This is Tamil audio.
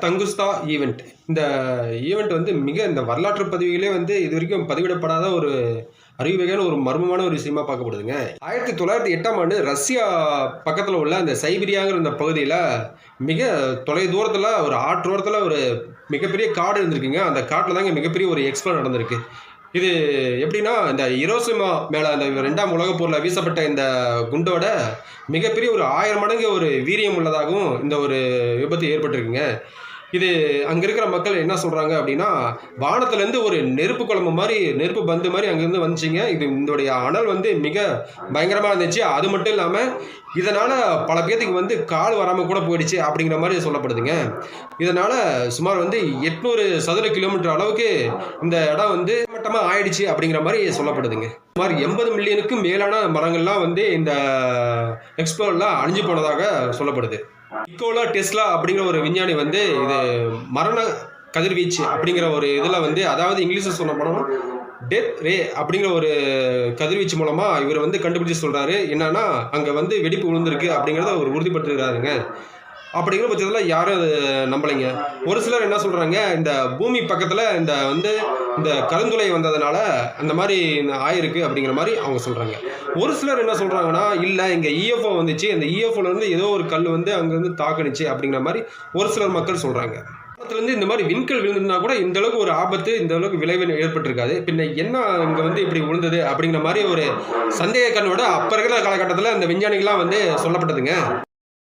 தங்குஸ்தா ஈவெண்ட். இந்த ஈவெண்ட் வந்து இந்த வரலாற்று பதிவுகளே வந்து இதுவரைக்கும் பதிவிடப்படாத ஒரு அறிவுவகையான ஒரு மர்மமான ஒரு விஷயமா பார்க்கப்படுதுங்க. 1908ஆம் ஆண்டு ரஷ்யா பக்கத்துல உள்ள அந்த சைபீரியாங்கிற இந்த பகுதியில மிக தொலைதூரத்துல ஒரு ஆற்றோரத்துல ஒரு மிகப்பெரிய காடு இருந்திருக்குங்க. அந்த காட்டுல தாங்க மிகப்பெரிய ஒரு எக்ஸ்போ நடந்திருக்கு. இது எப்படின்னா, இந்த ஹிரோஷிமா மேல அந்த 2ஆம் உலகப் போர்ல வீசப்பட்ட இந்த குண்டோட மிகப்பெரிய ஒரு 1000 மடங்கு ஒரு வீரியம் உள்ளதாகவும் இந்த ஒரு விபத்து ஏற்பட்டிருக்குங்க. இது அங்க இருக்கிற மக்கள் என்ன சொல்றாங்க அப்படின்னா, வானத்திலேருந்து ஒரு நெருப்பு குழம்பு மாரி, நெருப்பு பந்து மாரி அங்கேருந்து வந்துச்சுங்க. இதோடைய அனல் வந்து மிக பயங்கரமா இருந்துச்சு. அது மட்டும் இல்லாம, இதனால பல பேத்துக்கு வந்து கால் வராம கூட போயிடுச்சு அப்படிங்கிற மாரி சொல்லப்படுதுங்க. இதனால சுமார் வந்து 800 சதுர கிலோமீட்டர் அளவுக்கு இந்த இடம் வந்து மட்டமா ஆயிடுச்சு அப்படிங்கிற மாரி சொல்லப்படுதுங்க. சுமார் 80 மில்லியனுக்கும் மேலான மரங்கள்லாம் வந்து இந்த எக்ஸ்ப்ளோர்ல அழிஞ்சு போனதாக சொல்லப்படுது. நிக்கோலா டெஸ்லா அப்படிங்கிற ஒரு விஞ்ஞானி வந்து இது மரண கதிர்வீச்சு அப்படிங்கிற ஒரு இதில் வந்து, அதாவது இங்கிலீஷில் சொல்ல போனோம்னா டெத் ரே அப்படிங்கிற ஒரு கதிர்வீச்சு மூலமா இவர் வந்து கண்டுபிடிச்சு சொல்றாரு. என்னன்னா, அங்க வந்து வெடிப்பு விழுந்திருக்கு அப்படிங்கிறத அவர் உறுதிப்படுத்துகிறாருங்க. அப்படிங்கிற பட்சத்தில் யாரும் அது நம்பலைங்க. ஒரு சிலர் என்ன சொல்றாங்க, இந்த பூமி பக்கத்துல இந்த கருந்துளை வந்ததுனால அந்த மாதிரி ஆயிருக்கு அப்படிங்கிற மாதிரி அவங்க சொல்றாங்க. ஒரு சிலர் என்ன சொல்றாங்கன்னா, இல்ல இங்க இஎஃப்ஓ வந்துச்சு, அந்த இஎஃப்ஓல இருந்து ஏதோ ஒரு கல் வந்து அங்க இருந்து தாக்குனுச்சு அப்படிங்கிற மாதிரி ஒரு சிலர் மக்கள் சொல்றாங்க. இருந்து இந்த மாதிரி விண்கல் விழுந்திருந்தா கூட இந்த அளவுக்கு ஒரு ஆபத்து, இந்த அளவுக்கு விளைவு ஏற்பட்டிருக்காது. பின்ன என்ன இங்க வந்து இப்படி விழுந்தது அப்படிங்கிற மாதிரி ஒரு சந்தேக கண்ணோட அப்ப இருக்கிற காலகட்டத்தில் அந்த விஞ்ஞானிகள்லாம் வந்து சொல்லப்பட்டதுங்க.